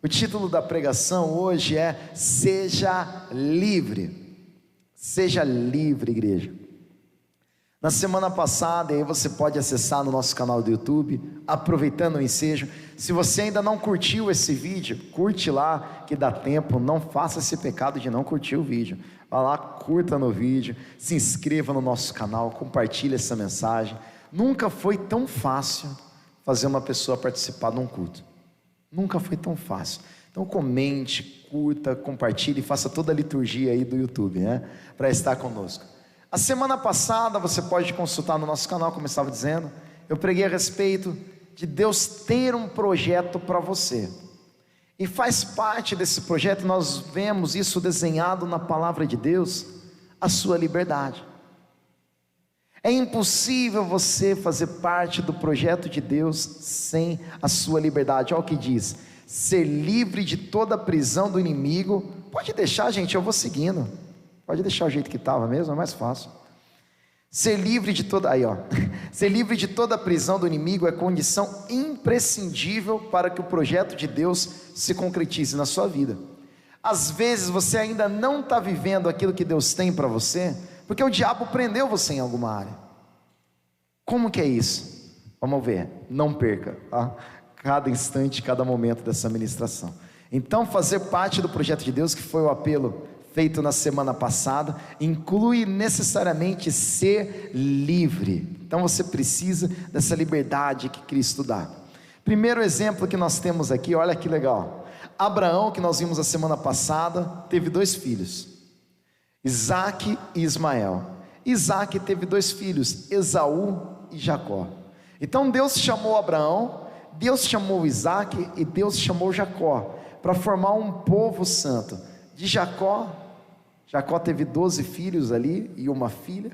O título da pregação hoje é Seja Livre. Seja livre, igreja. Na semana passada, aí você pode acessar no nosso canal do YouTube, aproveitando o ensejo. Se você ainda não curtiu esse vídeo, curte lá, que dá tempo. Não faça esse pecado de não curtir o vídeo. Vá lá, curta no vídeo, se inscreva no nosso canal, compartilhe essa mensagem. Nunca foi tão fácil fazer uma pessoa participar de um culto. Nunca foi tão fácil. Então comente, curta, compartilhe, faça toda a liturgia aí do YouTube, né? Para estar conosco. A semana passada, você pode consultar no nosso canal, como eu estava dizendo, eu preguei a respeito de Deus ter um projeto para você. E faz parte desse projeto, nós vemos isso desenhado na palavra de Deus, a sua liberdade. É impossível você fazer parte do projeto de Deus sem a sua liberdade. Olha o que diz: ser livre de toda a prisão do inimigo. Pode deixar, gente, eu vou seguindo. Pode deixar o jeito que estava mesmo, é mais fácil. Ser livre de toda, ser livre de toda a prisão do inimigo é condição imprescindível para que o projeto de Deus se concretize na sua vida. Às vezes você ainda não está vivendo aquilo que Deus tem para você, porque o diabo prendeu você em alguma área. Como que é isso? Vamos ver, não perca, tá? Cada instante, cada momento dessa ministração. Então, fazer parte do projeto de Deus, que foi o apelo feito na semana passada, inclui necessariamente ser livre. Então você precisa dessa liberdade que Cristo dá. Primeiro exemplo que nós temos aqui, olha que legal. Abraão, que nós vimos a semana passada, teve 2 filhos, Isaac e Ismael. Isaac teve 2 filhos, Esaú e Jacó. Então Deus chamou Abraão, Deus chamou Isaac e Deus chamou Jacó, para formar um povo santo. De Jacó teve 12 filhos ali e uma filha,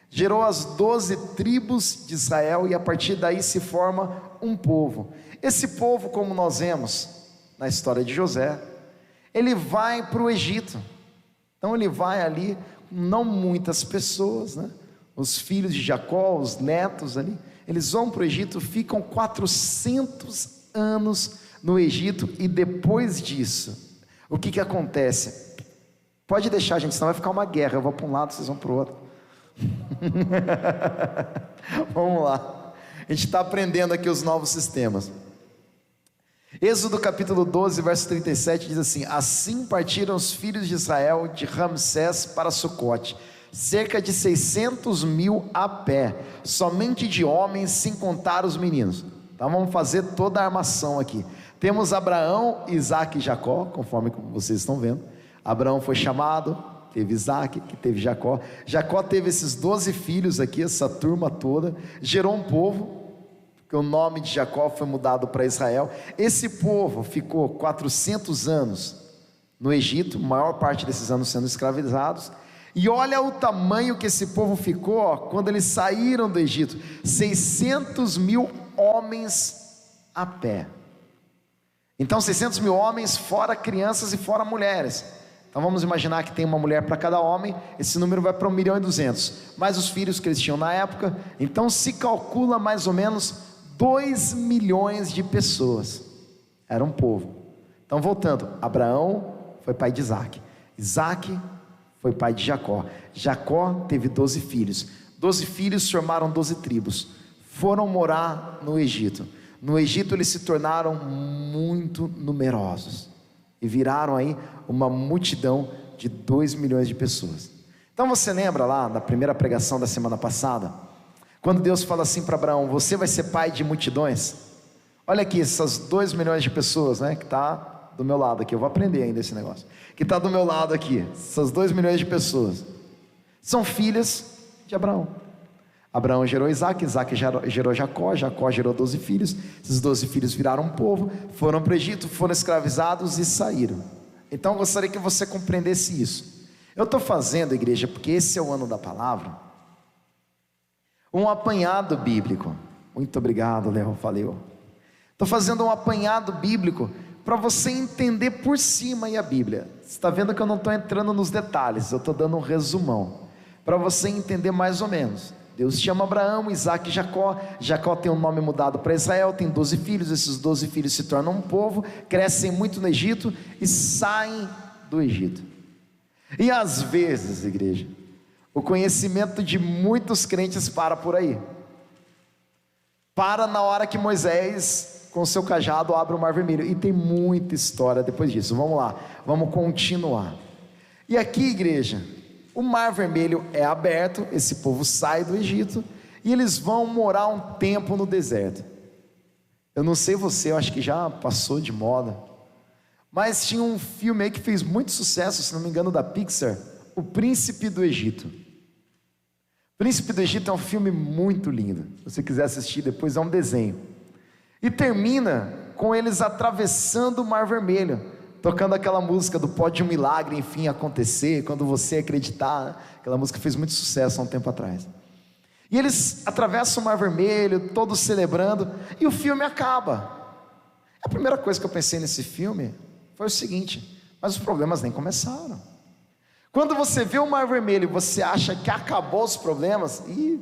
gerou as 12 tribos de Israel, e a partir daí se forma um povo. Esse povo, como nós vemos na história de José, ele vai para o Egito. Então ele vai ali, não muitas pessoas, né? Os filhos de Jacó, os netos ali, eles vão para o Egito, ficam 400 anos no Egito, e depois disso, o que acontece? Pode deixar, gente, senão vai ficar uma guerra. Eu vou para um lado, vocês vão para o outro. Vamos lá. A gente está aprendendo aqui os novos sistemas. Êxodo capítulo 12, verso 37 diz assim: assim partiram os filhos de Israel de Ramsés para Sucote, cerca de 600.000 a pé, somente de homens, sem contar os meninos. Então vamos fazer toda a armação aqui. Temos Abraão, Isaac e Jacó, conforme vocês estão vendo. Abraão foi chamado, teve Isaac, que teve Jacó. Jacó teve esses 12 filhos aqui, essa turma toda, gerou um povo, porque o nome de Jacó foi mudado para Israel. Esse povo ficou 400 anos no Egito, maior parte desses anos sendo escravizados. E olha o tamanho que esse povo ficou, quando eles saíram do Egito: 600.000 homens a pé. Então 600.000 homens, fora crianças e fora mulheres. Então vamos imaginar que tem uma mulher para cada homem, esse número vai para 1.200.000, mais os filhos que eles tinham na época. Então se calcula mais ou menos 2 milhões de pessoas. Era um povo. Então voltando, Abraão foi pai de Isaac, Isaac foi pai de Jacó, Jacó teve 12 filhos, 12 filhos formaram 12 tribos, foram morar no Egito. No Egito eles se tornaram muito numerosos, e viraram aí uma multidão de 2 milhões de pessoas. Então você lembra lá da primeira pregação da semana passada, quando Deus fala assim para Abraão: você vai ser pai de multidões? Olha aqui, essas 2 milhões de pessoas, né, que está do meu lado aqui, eu vou aprender ainda esse negócio, que está do meu lado aqui, essas 2 milhões de pessoas, são filhas de Abraão. Abraão gerou Isaac, Isaac gerou Jacó, Jacó gerou 12 filhos, esses 12 filhos viraram um povo, foram para o Egito, foram escravizados e saíram. Então eu gostaria que você compreendesse isso. Eu estou fazendo, igreja, porque esse é o ano da palavra, um apanhado bíblico. Muito obrigado, Léo, valeu. Estou fazendo um apanhado bíblico para você entender por cima aí a Bíblia. Você está vendo que eu não estou entrando nos detalhes, eu estou dando um resumão, para você entender mais ou menos. Deus chama Abraão, Isaque e Jacó. Jacó tem um nome mudado para Israel, tem 12 filhos. Esses 12 filhos se tornam um povo, crescem muito no Egito e saem do Egito. E às vezes, igreja, o conhecimento de muitos crentes para por aí. Para na hora que Moisés, com seu cajado, abre o Mar Vermelho. E tem muita história depois disso. Vamos lá, vamos continuar. E aqui, igreja, o Mar Vermelho é aberto, esse povo sai do Egito, e eles vão morar um tempo no deserto. Eu não sei você, eu acho que já passou de moda, mas tinha um filme aí que fez muito sucesso, se não me engano, da Pixar, O Príncipe do Egito. O Príncipe do Egito é um filme muito lindo, se você quiser assistir depois, é um desenho, e termina com eles atravessando o Mar Vermelho, tocando aquela música do Pode um Milagre enfim acontecer, quando você acreditar, né? Aquela música fez muito sucesso há um tempo atrás, e eles atravessam o Mar Vermelho, todos celebrando, e o filme acaba. A primeira coisa que eu pensei nesse filme foi o seguinte: mas os problemas nem começaram. Quando você vê o Mar Vermelho e você acha que acabou os problemas, e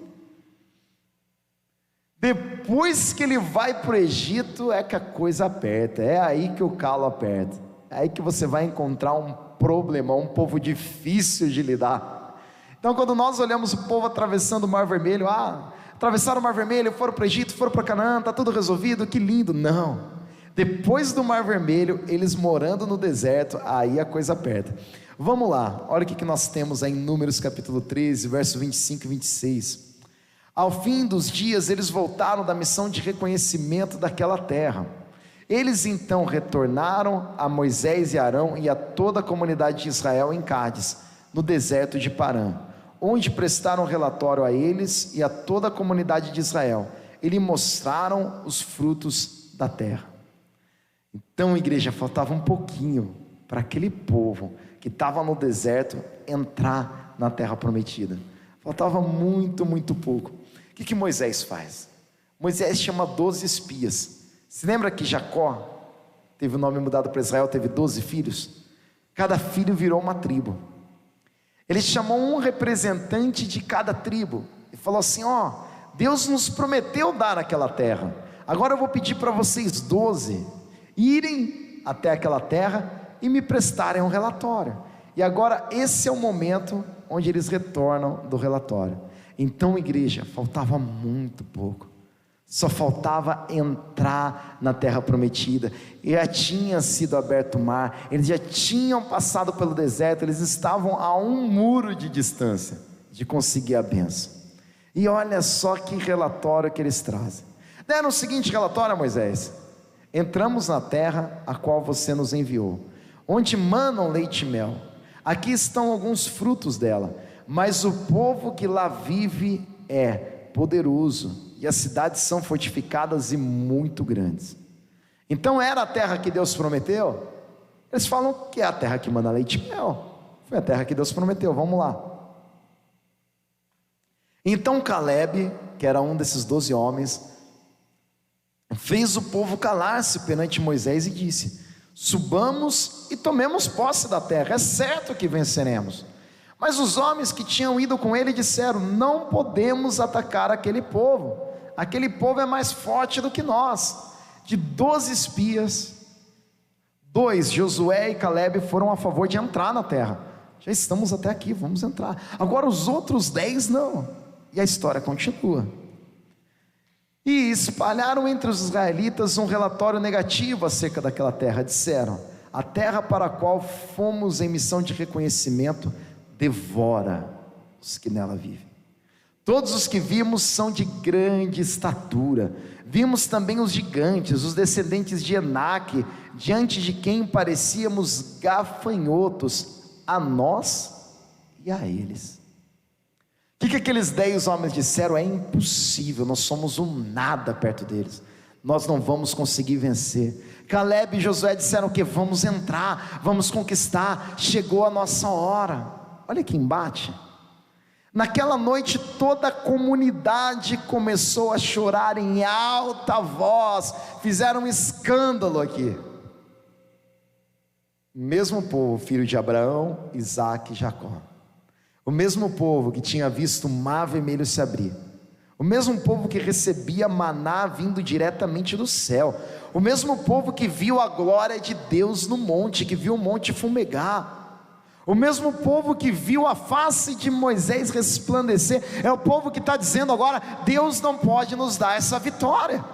depois que ele vai para o Egito é que a coisa aperta, é aí que o calo aperta. É aí que você vai encontrar um problema, um povo difícil de lidar. Então quando nós olhamos o povo atravessando o Mar Vermelho, atravessaram o Mar Vermelho, foram para o Egito, foram para Canaã, está tudo resolvido, que lindo. Não, depois do Mar Vermelho, eles morando no deserto, aí a coisa aperta. Vamos lá, olha o que nós temos aí em Números capítulo 13, verso 25 e 26. Ao fim dos dias, eles voltaram da missão de reconhecimento daquela terra. Eles então retornaram a Moisés e Arão e a toda a comunidade de Israel em Cádiz, no deserto de Parã, onde prestaram relatório a eles e a toda a comunidade de Israel, e lhe mostraram os frutos da terra. Então, igreja, faltava um pouquinho para aquele povo que estava no deserto entrar na terra prometida. Faltava muito, muito pouco. O que Moisés faz? Moisés chama 12 espias. Se lembra que Jacó teve o nome mudado para Israel, teve 12 filhos? Cada filho virou uma tribo. Ele chamou um representante de cada tribo e falou assim: Deus nos prometeu dar aquela terra, agora eu vou pedir para vocês 12 irem até aquela terra e me prestarem um relatório. E agora esse é o momento onde eles retornam do relatório. Então, igreja, faltava muito pouco, só faltava entrar na terra prometida, e já tinha sido aberto o mar, eles já tinham passado pelo deserto, eles estavam a um muro de distância de conseguir a bênção. E olha só que relatório que eles trazem. Deram o seguinte relatório a Moisés: entramos na terra a qual você nos enviou, onde manam leite e mel, aqui estão alguns frutos dela, mas o povo que lá vive é poderoso, e as cidades são fortificadas e muito grandes. Então era a terra que Deus prometeu? Eles falam que é a terra que manda leite e mel, foi a terra que Deus prometeu, vamos lá. Então Caleb, que era um desses 12 homens, fez o povo calar-se perante Moisés e disse: subamos e tomemos posse da terra, é certo que venceremos. Mas os homens que tinham ido com ele disseram: não podemos atacar aquele povo é mais forte do que nós. De 12 espias, 2, Josué e Caleb, foram a favor de entrar na terra. Já estamos até aqui, vamos entrar. Agora os outros 10 não. E a história continua. E espalharam entre os israelitas um relatório negativo acerca daquela terra. Disseram: a terra para a qual fomos em missão de reconhecimento devora os que nela vivem. Todos os que vimos são de grande estatura. Vimos também os gigantes, os descendentes de Enaque, diante de quem parecíamos gafanhotos, a nós e a eles. O que aqueles 10 homens disseram? É impossível, nós somos um nada perto deles, nós não vamos conseguir vencer. Caleb e Josué disseram que vamos entrar, vamos conquistar, chegou a nossa hora. Olha que embate. Naquela noite toda a comunidade começou a chorar em alta voz, fizeram um escândalo aqui. Mesmo povo, filho de Abraão, Isaque e Jacó. O mesmo povo que tinha visto o mar vermelho se abrir, o mesmo povo que recebia maná vindo diretamente do céu, o mesmo povo que viu a glória de Deus no monte, que viu o monte fumegar, o mesmo povo que viu a face de Moisés resplandecer, é o povo que está dizendo agora: Deus não pode nos dar essa vitória.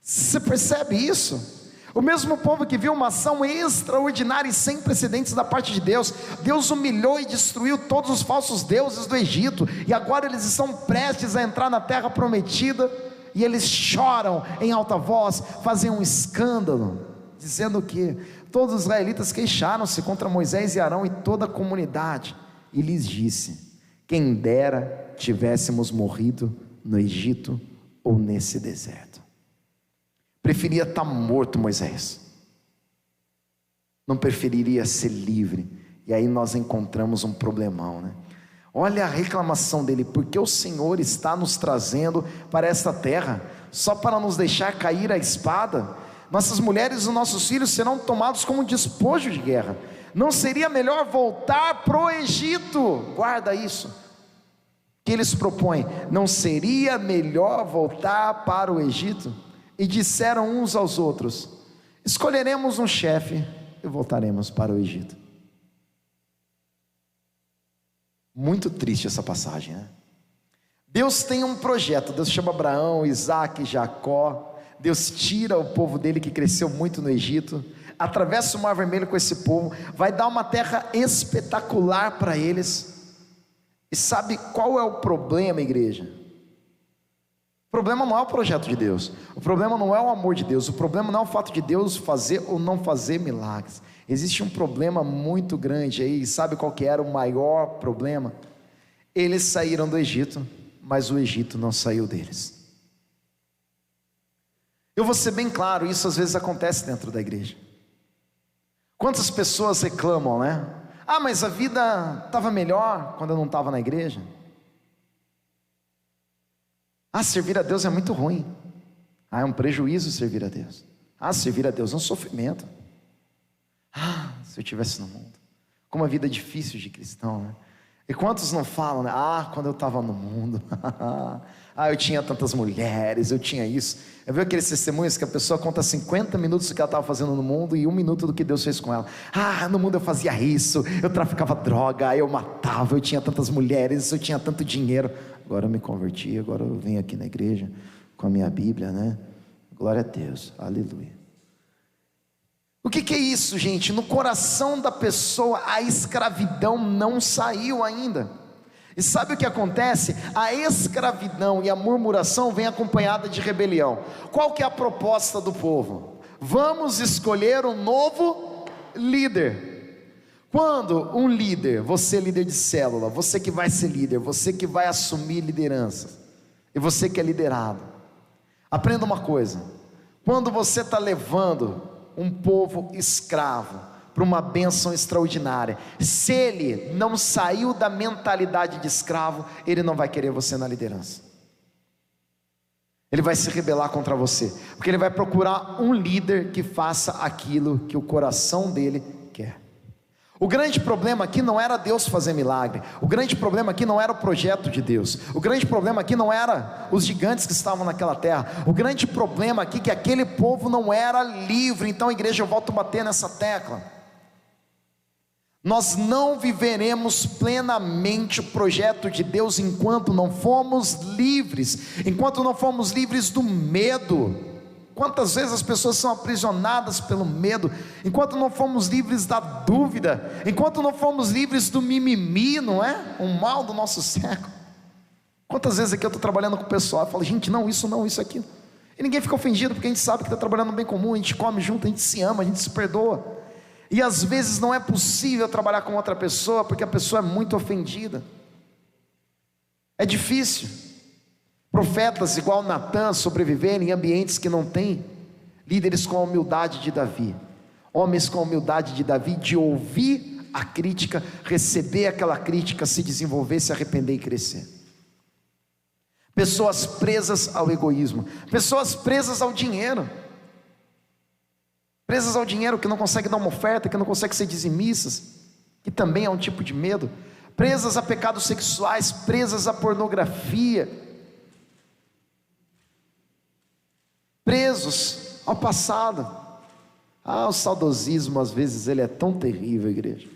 Você percebe isso? O mesmo povo que viu uma ação extraordinária e sem precedentes da parte de Deus. Deus humilhou e destruiu todos os falsos deuses do Egito, e agora eles estão prestes a entrar na terra prometida, e eles choram em alta voz, fazem um escândalo, dizendo que todos os israelitas queixaram-se contra Moisés e Arão e toda a comunidade, e lhes disse: quem dera tivéssemos morrido no Egito ou nesse deserto. Preferia estar morto Moisés, não preferiria ser livre. E aí nós encontramos um problemão, né? Olha a reclamação dele: porque o Senhor está nos trazendo para esta terra, só para nos deixar cair a espada? Nossas mulheres e os nossos filhos serão tomados como despojo de guerra. Não seria melhor voltar para o Egito? Guarda isso, que eles propõem: não seria melhor voltar para o Egito? E disseram uns aos outros: escolheremos um chefe e voltaremos para o Egito. Muito triste essa passagem, né? Deus tem um projeto. Deus chama Abraão, Isaac, Jacó. Deus tira o povo dele que cresceu muito no Egito, atravessa o mar vermelho com esse povo, vai dar uma terra espetacular para eles. E sabe qual é o problema, igreja? O problema não é o projeto de Deus, o problema não é o amor de Deus, o problema não é o fato de Deus fazer ou não fazer milagres. Existe um problema muito grande aí. Sabe qual que era o maior problema? Eles saíram do Egito, mas o Egito não saiu deles. Eu vou ser bem claro, isso às vezes acontece dentro da igreja. Quantas pessoas reclamam, né? Ah, mas a vida estava melhor quando eu não estava na igreja. Ah, servir a Deus é muito ruim. Ah, é um prejuízo servir a Deus. Ah, servir a Deus é um sofrimento. Ah, se eu estivesse no mundo. Como a vida é difícil de cristão, né? E quantos não falam, né? Ah, quando eu estava no mundo. Ah, eu tinha tantas mulheres, eu tinha isso. Eu vi aqueles testemunhos que a pessoa conta 50 minutos do que ela estava fazendo no mundo e 1 minuto do que Deus fez com ela. Ah, no mundo eu fazia isso, eu traficava droga, eu matava, eu tinha tantas mulheres, eu tinha tanto dinheiro. Agora eu me converti, agora eu venho aqui na igreja com a minha Bíblia, né? Glória a Deus, aleluia. O que é isso, gente? No coração da pessoa a escravidão não saiu ainda. E sabe o que acontece? A escravidão e a murmuração vem acompanhada de rebelião. Qual que é a proposta do povo? Vamos escolher um novo líder. Quando um líder, você líder de célula, você que vai ser líder, você que vai assumir liderança, e você que é liderado, aprenda uma coisa: quando você está levando um povo escravo para uma bênção extraordinária, se ele não saiu da mentalidade de escravo, ele não vai querer você na liderança. Ele vai se rebelar contra você, porque ele vai procurar um líder que faça aquilo que o coração dele quer. O grande problema aqui não era Deus fazer milagre, o grande problema aqui não era o projeto de Deus, o grande problema aqui não era os gigantes que estavam naquela terra, o grande problema aqui é que aquele povo não era livre. Então, igreja, eu volto a bater nessa tecla: nós não viveremos plenamente o projeto de Deus enquanto não formos livres, enquanto não formos livres do medo. Quantas vezes as pessoas são aprisionadas pelo medo, enquanto não formos livres da dúvida, enquanto não formos livres do mimimi, não é? Um mal do nosso século. Quantas vezes aqui eu estou trabalhando com o pessoal e falo: gente, não, isso, aquilo. E ninguém fica ofendido, porque a gente sabe que está trabalhando no bem comum, a gente come junto, a gente se ama, a gente se perdoa. E às vezes não é possível trabalhar com outra pessoa, porque a pessoa é muito ofendida. É difícil. Profetas igual Natã sobreviverem em ambientes que não têm líderes com a humildade de Davi, homens com a humildade de Davi, de ouvir a crítica, receber aquela crítica, se desenvolver, se arrepender e crescer. Pessoas presas ao egoísmo, pessoas presas ao dinheiro, que não conseguem dar uma oferta, que não conseguem ser dizimistas, que também é um tipo de medo. presas a pecados sexuais, presas à pornografia, presos ao passado. O saudosismo às vezes ele é tão terrível, igreja.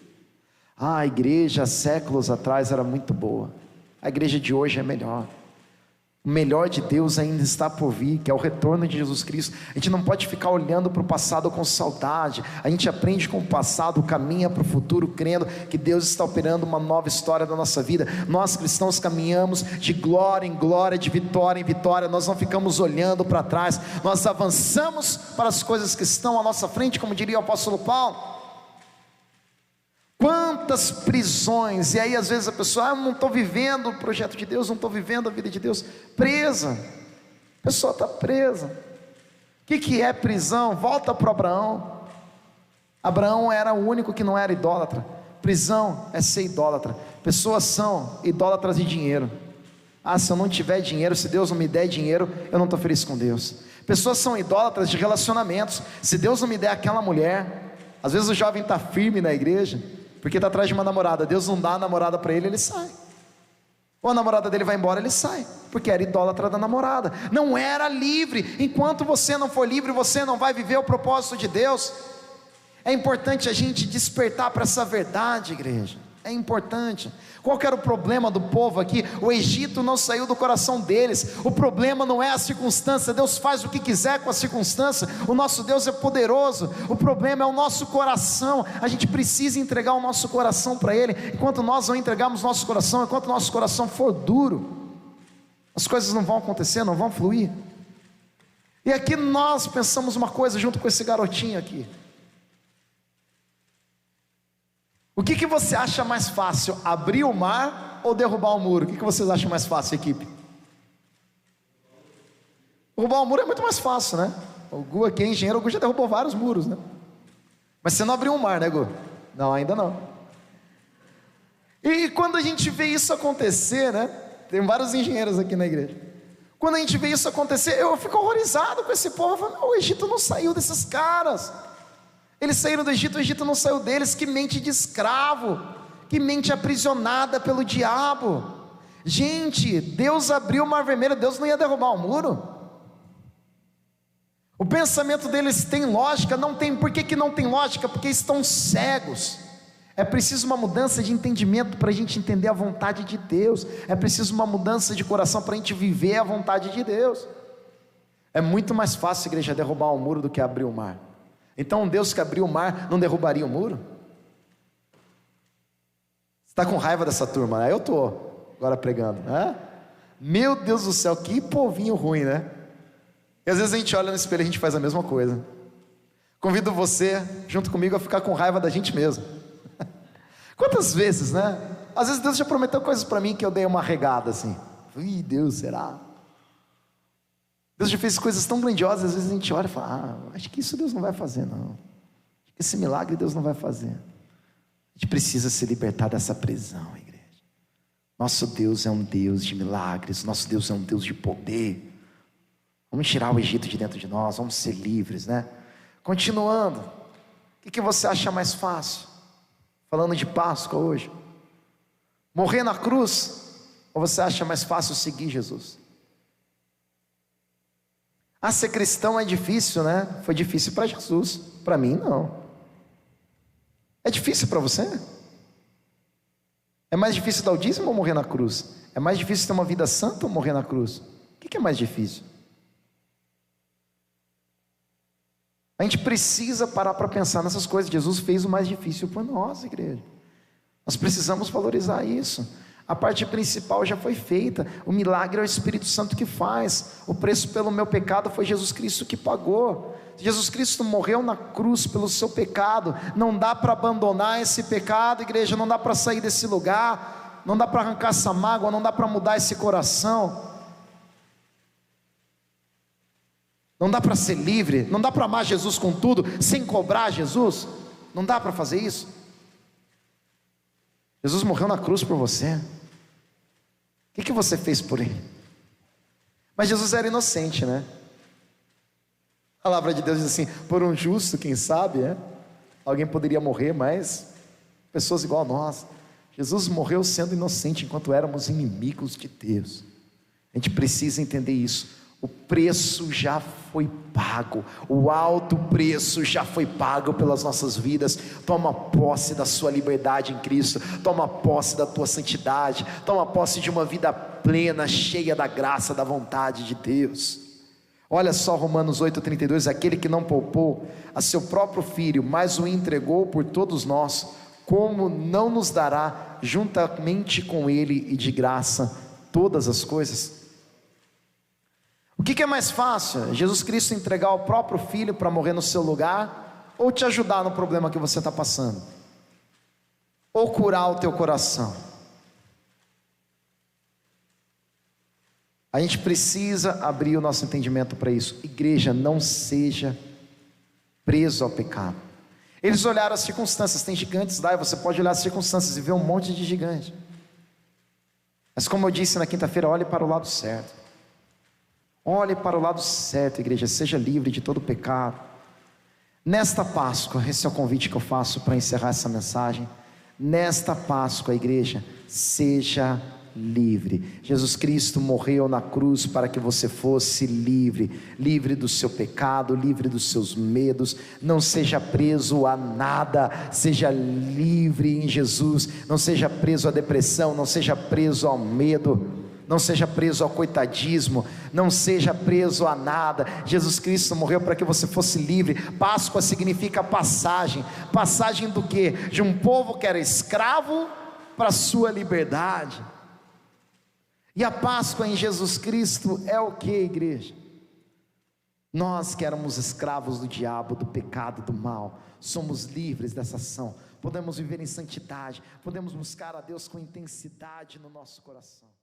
A igreja há séculos atrás era muito boa, a igreja de hoje é melhor. O melhor de Deus ainda está por vir, que é o retorno de Jesus Cristo. A gente não pode ficar olhando para o passado com saudade. A gente aprende com o passado, caminha para o futuro, crendo que Deus está operando uma nova história da nossa vida. Nós cristãos caminhamos de glória em glória, de vitória em vitória. Nós não ficamos olhando para trás, nós avançamos para as coisas que estão à nossa frente, como diria o apóstolo Paulo. Quantas prisões, e aí às vezes a pessoa, não estou vivendo o projeto de Deus, não estou vivendo a vida de Deus, presa, a pessoa está presa. O que é prisão? Volta para Abraão. Abraão era o único que não era idólatra. Prisão é ser idólatra. Pessoas são idólatras de dinheiro. Se eu não tiver dinheiro, se Deus não me der dinheiro, eu não estou feliz com Deus. Pessoas são idólatras de relacionamentos. Se Deus não me der aquela mulher, às vezes o jovem está firme na igreja, porque está atrás de uma namorada, Deus não dá a namorada para ele, ele sai. Ou a namorada dele vai embora, ele sai, porque era idólatra da namorada, não era livre. Enquanto você não for livre, você não vai viver o propósito de Deus. É importante a gente despertar para essa verdade, igreja, é importante. Qual que era o problema do povo aqui? O Egito não saiu do coração deles. O problema não é a circunstância, Deus faz o que quiser com a circunstância, o nosso Deus é poderoso. O problema é o nosso coração. A gente precisa entregar o nosso coração para Ele. Enquanto nós não entregarmos nosso coração, enquanto nosso coração for duro, as coisas não vão acontecer, não vão fluir. E aqui nós pensamos uma coisa junto com esse garotinho aqui. O que você acha mais fácil, abrir o mar ou derrubar o muro? O que vocês acham mais fácil, equipe? Derrubar o muro é muito mais fácil, né? O Gu aqui é engenheiro, o Gu já derrubou vários muros, né? Mas você não abriu um mar, né, Gu? Não, ainda não. E quando a gente vê isso acontecer, né? Tem vários engenheiros aqui na igreja. Quando a gente vê isso acontecer, eu fico horrorizado com esse povo. Eu falo, o Egito não saiu desses caras. Eles saíram do Egito, o Egito não saiu deles. Que mente de escravo, que mente aprisionada pelo diabo. Gente, Deus abriu o mar vermelho, Deus não ia derrubar o muro? O pensamento deles tem lógica? Não tem. Por que não tem lógica? Porque estão cegos. É preciso uma mudança de entendimento para a gente entender a vontade de Deus. É preciso uma mudança de coração para a gente viver a vontade de Deus. É muito mais fácil, igreja, derrubar o muro do que abrir o mar. Então um Deus que abriu o mar não derrubaria o muro? Você está com raiva dessa turma, né? Eu estou agora pregando, né? Meu Deus do céu, que povinho ruim, né? E às vezes a gente olha no espelho e a gente faz a mesma coisa. Convido você, junto comigo, a ficar com raiva da gente mesmo. Quantas vezes, né? Às vezes Deus já prometeu coisas para mim que eu dei uma regada assim. Ih, Deus, será? Deus já fez coisas tão grandiosas, às vezes a gente olha e fala, acho que isso Deus não vai fazer não. Acho que esse milagre Deus não vai fazer. A gente precisa se libertar dessa prisão, igreja. Nosso Deus é um Deus de milagres, nosso Deus é um Deus de poder. Vamos tirar o Egito de dentro de nós, vamos ser livres, né? Continuando, o que você acha mais fácil? Falando de Páscoa hoje, morrer na cruz, ou você acha mais fácil seguir Jesus? Ser cristão é difícil, né? Foi difícil para Jesus, para mim não. É difícil para você? É mais difícil dar o dízimo ou morrer na cruz? É mais difícil ter uma vida santa ou morrer na cruz? O que é mais difícil? A gente precisa parar para pensar nessas coisas. Jesus fez o mais difícil por nós, igreja. Nós precisamos valorizar isso. A parte principal já foi feita. O milagre é o Espírito Santo que faz. O preço pelo meu pecado foi Jesus Cristo que pagou. Jesus Cristo morreu na cruz pelo seu pecado. Não dá para abandonar esse pecado, igreja. Não dá para sair desse lugar. Não dá para arrancar essa mágoa. Não dá para mudar esse coração. Não dá para ser livre. Não dá para amar Jesus com tudo sem cobrar Jesus. Não dá para fazer isso. Jesus morreu na cruz por você. O que você fez por ele? Mas Jesus era inocente, né? A palavra de Deus diz assim, por um justo, quem sabe, alguém poderia morrer, mas pessoas igual a nós. Jesus morreu sendo inocente enquanto éramos inimigos de Deus. A gente precisa entender isso. O preço já foi pago, o alto preço já foi pago pelas nossas vidas. Toma posse da sua liberdade em Cristo, toma posse da tua santidade, toma posse de uma vida plena, cheia da graça, da vontade de Deus. Olha só Romanos 8,32, aquele que não poupou a seu próprio filho, mas o entregou por todos nós, como não nos dará juntamente com ele e de graça todas as coisas? O que é mais fácil? Jesus Cristo entregar o próprio filho para morrer no seu lugar, ou te ajudar no problema que você está passando, ou curar o teu coração? A gente precisa abrir o nosso entendimento para isso. Igreja, não seja preso ao pecado. Eles olharam as circunstâncias, tem gigantes lá, e você pode olhar as circunstâncias e ver um monte de gigante, mas como eu disse na quinta-feira, olhe para o lado certo. Olhe para o lado certo, igreja, seja livre de todo pecado. Nesta Páscoa, esse é o convite que eu faço para encerrar essa mensagem. Nesta Páscoa, igreja, seja livre. Jesus Cristo morreu na cruz para que você fosse livre, livre do seu pecado, livre dos seus medos. Não seja preso a nada, seja livre em Jesus. Não seja preso à depressão, não seja preso ao medo, não seja preso ao coitadismo, não seja preso a nada. Jesus Cristo morreu para que você fosse livre. Páscoa significa passagem. Passagem do quê? De um povo que era escravo para a sua liberdade. E a Páscoa em Jesus Cristo é o que, igreja? Nós que éramos escravos do diabo, do pecado, do mal, somos livres dessa ação. Podemos viver em santidade, podemos buscar a Deus com intensidade no nosso coração.